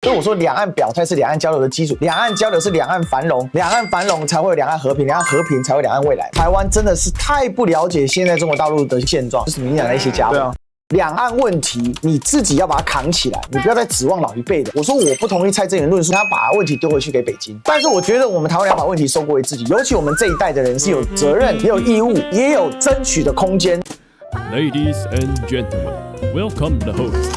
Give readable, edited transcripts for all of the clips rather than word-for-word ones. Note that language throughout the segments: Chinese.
所以我说两岸表态是两岸交流的基础，两岸交流是两岸繁荣，两岸繁荣才会有两岸和平，两岸和平才会有两岸未来。台湾真的是太不了解现在中国大陆的现状，就是民进党的一些家伙。对啊。两岸问题，你自己要把它扛起来，你不要再指望老一辈的。我说我不同意蔡正元论述，他把问题丢回去给北京。但是我觉得我们台湾要把问题收归自己，尤其我们这一代的人是有责任、也有义务、也有争取的空间。Ladies and gentlemen, welcome the host.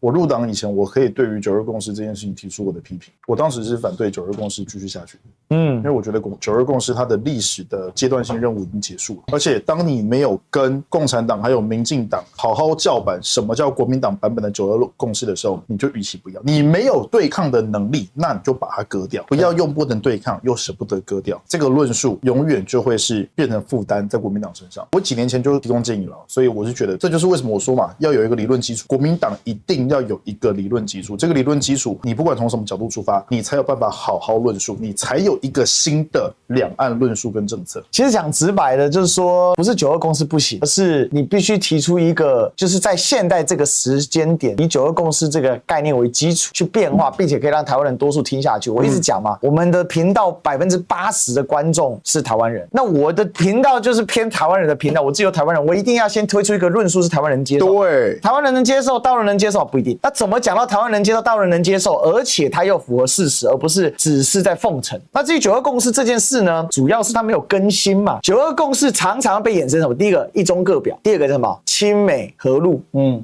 我入党以前，我可以对于9·2共识这件事情提出我的批评。我当时是反对9·2共识继续下去的，因为我觉得9·2共识它的历史的阶段性任务已经结束了。而且当你没有跟共产党还有民进党好好叫板什么叫国民党版本的9·2共识的时候，你就与其不要。你没有对抗的能力，那你就把它割掉，不要用不能对抗又舍不得割掉。这个论述永远就会是变成负担在国民党身上。我几年前就提供建议了，所以我是觉得这就是为什么我说嘛，要有一个理论基础，国民党一定要有一个理论基础，这个理论基础你不管从什么角度出发，你才有办法好好论述，你才有一个新的两岸论述跟政策。其实讲直白的就是说，不是9·2共识不行，而是你必须提出一个就是在现代这个时间点以9·2共识这个概念为基础去变化，并且可以让台湾人多数听下去。我一直讲嘛，我们的频道80%的观众是台湾人，那我的频道就是偏台湾人的频道，我自由台湾人，我一定要先推出一个论述是台湾人接受，对，台湾人能接受，大陆人能接受不一定。那怎么讲到台湾人接受，大陆人能接受，而且它又符合事实，而不是只是在奉承？那至于9·2共识这件事呢，主要是它没有更新嘛。9·2共识常常被衍生什么？第一个一中各表，第二个是什么？亲美合陆，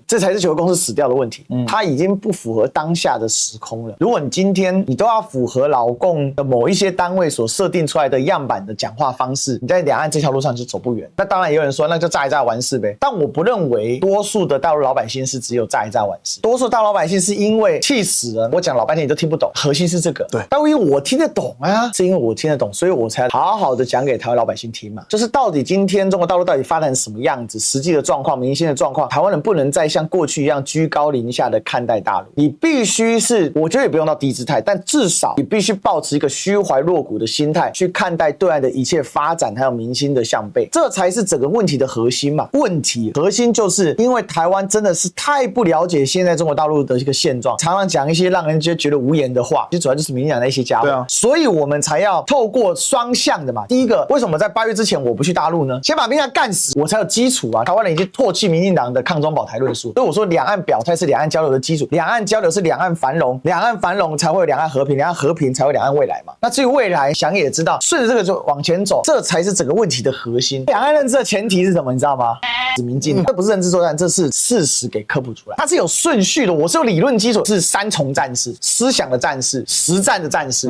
这才是9·2共识死掉的问题。它已经不符合当下的时空了。如果你今天你都要符合老共的某一些单位所设定出来的样板的讲话方式，你在两岸这条路上就走不远。那当然也有人说，那就炸一炸完事呗。但我不认为多数的大陆老百姓是只有炸一炸完事，多数大陆老百姓是因为气死了，我讲老半天你都听不懂，核心是这个。对，但因为我听得懂啊，是因为我听得懂，所以我才好好的讲给台湾老百姓听嘛。就是到底今天中国大陆到底发展成什么样子，实际的状况、民心的状况，台湾人不能再像过去一样居高临下的看待大陆，你必须是，我觉得也不用到低姿态，但至少你必须抱持一个虚怀若谷的心态去看待对岸的一切发展，还有民心的向背，这才是整个问题的核心嘛。问题核心就是因为台湾真的是太不了解现在中国大陆的一个现状，常常讲一些让人觉得无言的话，就主要就是民进党的一些家伙。对啊，所以我们才要透过双向的嘛。第一个，为什么在8月之前我不去大陆呢？先把民进党干死，我才有基础啊。台湾人已经唾弃民进党的抗中保台论述，所以我说两岸表态是两岸交流的基础，两岸交流是两岸繁荣，两岸繁荣才会有两岸和平，两岸和平才会有两岸未来嘛。那至于未来，想也知道，顺着这个就往前走，这才是整个问题的核心。两岸认知的前提是什么？你知道吗？民进这不是认知作战，这是事实给科普出来，它是有顺序的。我是有理论基础，是3重战士：思想的战士、实战的战士。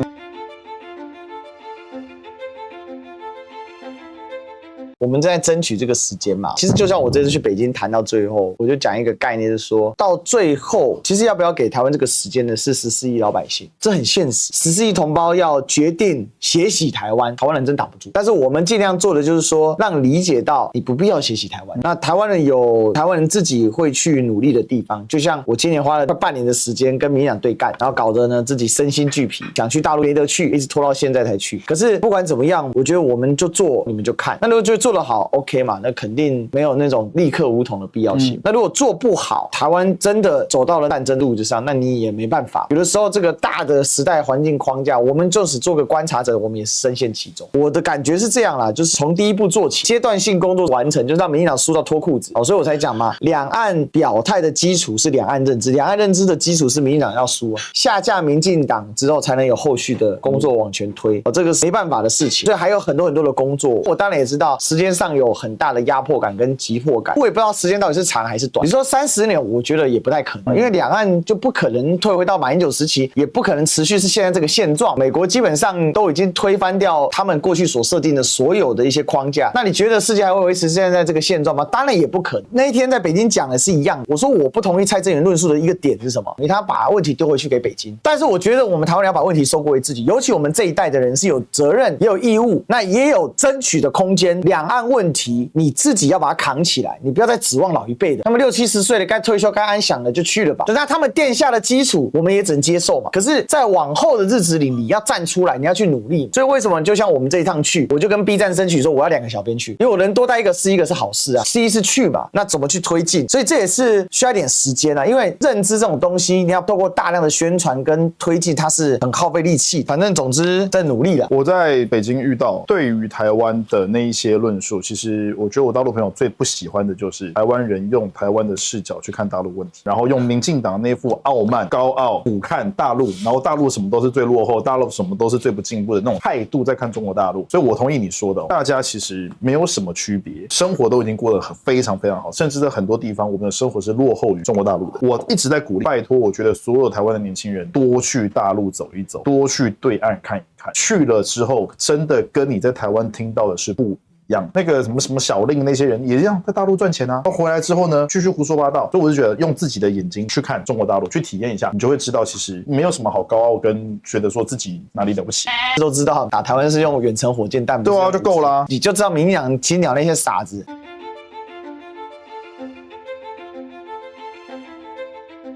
我们正在争取这个时间嘛，其实就像我这次去北京谈到最后，我就讲一个概念，是说到最后，其实要不要给台湾这个时间的是14亿老百姓，这很现实。14亿同胞要决定血洗台湾，台湾人真挡不住。但是我们尽量做的就是说，让理解到你不必要血洗台湾。那台湾人有台湾人自己会去努力的地方，就像我今年花了快半年的时间跟民进党对干，然后搞得呢自己身心俱疲，想去大陆没得去，一直拖到现在才去。可是不管怎么样，我觉得我们就做，你们就看。那如果就做得好 OK 嘛，那肯定没有那种立刻武统的必要性。那如果做不好，台湾真的走到了战争路子上，那你也没办法。有的时候这个大的时代环境框架，我们就是做个观察者，我们也是深陷其中。我的感觉是这样啦，就是从第一步做起，阶段性工作完成，就让民进党输到脱裤子。所以我才讲嘛，两岸表态的基础是两岸认知，两岸认知的基础是民进党要输啊，下架民进党之后才能有后续的工作往前推。这个是没办法的事情，所以还有很多的工作。我当然也知道时间上有很大的压迫感跟急迫感，我也不知道时间到底是长还是短。你说30年，我觉得也不太可能，因为两岸就不可能退回到马英九时期，也不可能持续是现在这个现状。美国基本上都已经推翻掉他们过去所设定的所有的一些框架，那你觉得世界还会维持现在这个现状吗？当然也不可能。那一天在北京讲的是一样，我说我不同意蔡正元论述的一个点是什么？他把问题丢回去给北京。但是我觉得我们台湾人要把问题收归自己，尤其我们这一代的人是有责任、也有义务，那也有争取的空间。两两岸问题你自己要把它扛起来，你不要再指望老一辈的，他们60、70岁了该退休该安享了就去了吧。那他们奠下的基础我们也只能接受嘛。可是在往后的日子里你要站出来，你要去努力。所以为什么就像我们这一趟去，我就跟 B 站争取说我要2个小编去，因为我人多带一个是一个是好事啊，第一次去嘛，那怎么去推进？所以这也是需要一点时间啊，因为认知这种东西你要透过大量的宣传跟推进，它是很耗费力气。反正总之在努力了。我在北京遇到对于台湾的那一些论述，其实我觉得我大陆朋友最不喜欢的就是台湾人用台湾的视角去看大陆问题，然后用民进党那副傲慢、高傲、俯瞰大陆，然后大陆什么都是最落后，大陆什么都是最不进步的那种态度在看中国大陆。所以我同意你说的，大家其实没有什么区别，生活都已经过得非常非常好，甚至在很多地方我们的生活是落后于中国大陆的。我一直在鼓励，拜托，我觉得所有台湾的年轻人多去大陆走一走，多去对岸看一看，去了之后真的跟你在台湾听到的是不一样。那个什么小令那些人也一样在大陆赚钱啊，回来之后呢继续胡说八道。所以我就觉得用自己的眼睛去看中国大陆，去体验一下，你就会知道其实没有什么好高傲跟觉得说自己哪里了不起。都知道打台湾是用远程火箭弹，对啊，就够啦。你就知道民进党青鸟那些傻子。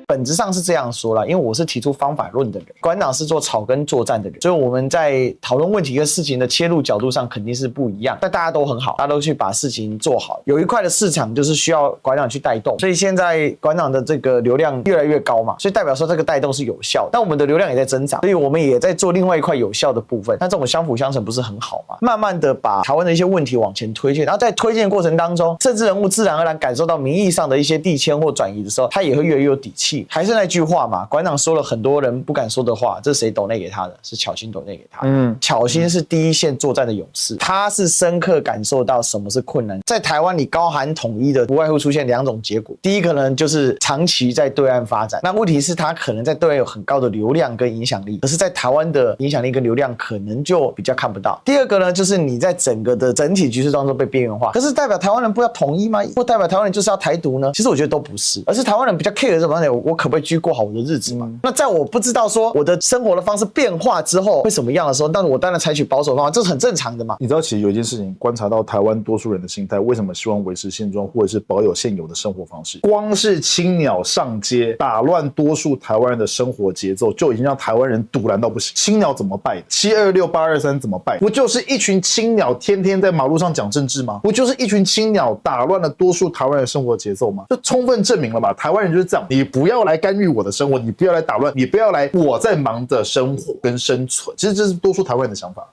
本质上是这样说啦，因为我是提出方法论的人，国民党是做草根作战的人，所以我们在讨论问题跟事情的切入角度上肯定是不一样，但大家都很好，大家都去把事情做好。有一块的市场就是需要国民党去带动，所以现在国民党的这个流量越来越高嘛，所以代表说这个带动是有效，但我们的流量也在增长，所以我们也在做另外一块有效的部分。那这种相辅相成不是很好吗？慢慢的把台湾的一些问题往前推进，然后在推进的过程当中，政治人物自然而然感受到民意上的一些递迁或转移的时候，他也会越来越有底气。还是那句话嘛，国民党说了很多人不敢说的话，这是谁抖内给他的？是巧芯抖内给他的。巧芯是第一线作战的勇士，他是深刻感受到什么是困难。在台湾，你高喊统一的，不外乎出现2种结果。第一个呢，就是长期在对岸发展，那问题是他可能在对岸有很高的流量跟影响力，可是在台湾的影响力跟流量可能就比较看不到。第二个呢，就是你在整个的整体局势当中被边缘化。可是代表台湾人不要统一吗？或代表台湾人就是要台独呢？其实我觉得都不是，而是台湾人比较 care 什么呢？我可不可以继续过好我的日子嘛？那在我不知道说我的生活的方式变化之后会什么样的时候，但我当然采取保守方法，这是很正常的嘛。你知道，其实有一件事情观察到台湾多数人的心态，为什么希望维持现状或者是保有现有的生活方式？光是青鸟上街打乱多数台湾人的生活节奏，就已经让台湾人堵然到不行。青鸟怎么败的？726、823怎么败？不就是一群青鸟天天在马路上讲政治吗？不就是一群青鸟打乱了多数台湾人的生活节奏吗？就充分证明了吧，台湾人就是这样。你不要来干预我的生活，你不要来打乱，你不要来我在忙着生活跟生存。其实这是多数台湾人的想法。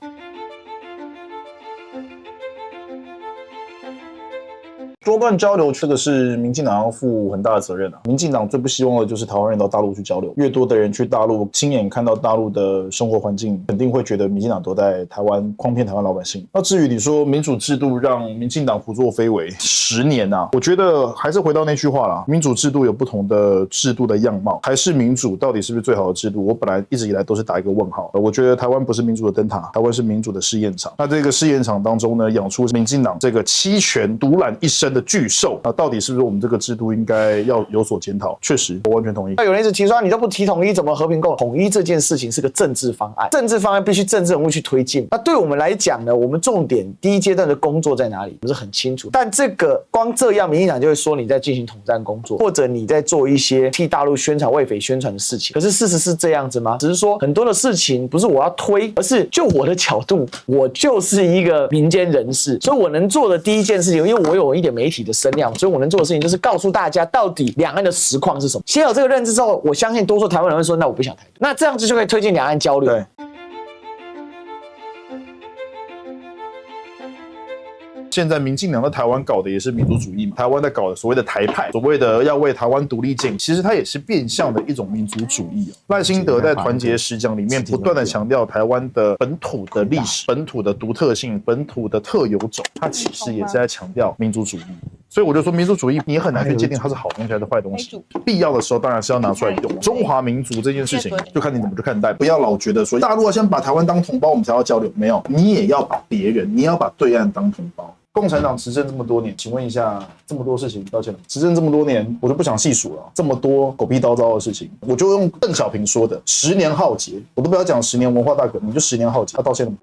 多段交流，这个是民进党要负很大的责任啊。民进党最不希望的就是台湾人到大陆去交流，越多的人去大陆，亲眼看到大陆的生活环境，肯定会觉得民进党都在台湾诓骗台湾老百姓。那至于你说民主制度让民进党胡作非为10年啊，我觉得还是回到那句话啦，民主制度有不同的制度的样貌，还是民主到底是不是最好的制度？我本来一直以来都是打一个问号。我觉得台湾不是民主的灯塔，台湾是民主的试验场。那这个试验场当中呢，养出民进党这个欺权独揽一身的巨兽，那到底是不是我们这个制度应该要有所检讨？确实，我完全同意。有人一直提出你都不提统一，怎么和平共统一这件事情是个政治方案，政治方案必须政治人物去推进。那对我们来讲呢，我们重点第一阶段的工作在哪里，不是很清楚。但这个光这样，民进党就会说你在进行统战工作，或者你在做一些替大陆宣传、为匪宣传的事情。可是事实是这样子吗？只是说很多的事情不是我要推，而是就我的角度，我就是一个民间人士，所以我能做的第一件事情，因为我有一点媒体的声量，所以我能做的事情就是告诉大家到底两岸的实况是什么。先有这个认知之后，我相信多数台湾人会说，那我不想台独，那这样子就可以推进两岸交流。对。现在民进党在台湾搞的也是民族主义嘛，台湾在搞的所谓的台派，所谓的要为台湾独立建，其实它也是变相的一种民族主义。赖清德在团结实讲里面不断的强调台湾的本土的历史、本土的独特性、本土的特有种，它其实也是在强调民族主义。所以我就说，民族主义你很难去界定它是好东西还是坏东西，必要的时候当然是要拿出来用。中华民族这件事情，就看你怎么去看待，不要老觉得说大陆要先把台湾当同胞，我们才要交流，没有，你也要把别人，你要把对岸当同胞。共产党执政这么多年，请问一下，这么多事情，道歉了，执政这么多年，我就不想细数了，这么多狗屁叨叨的事情，我就用邓小平说的10年浩劫，我都不要讲10年文化大革命，就10年浩劫，他道歉了吗？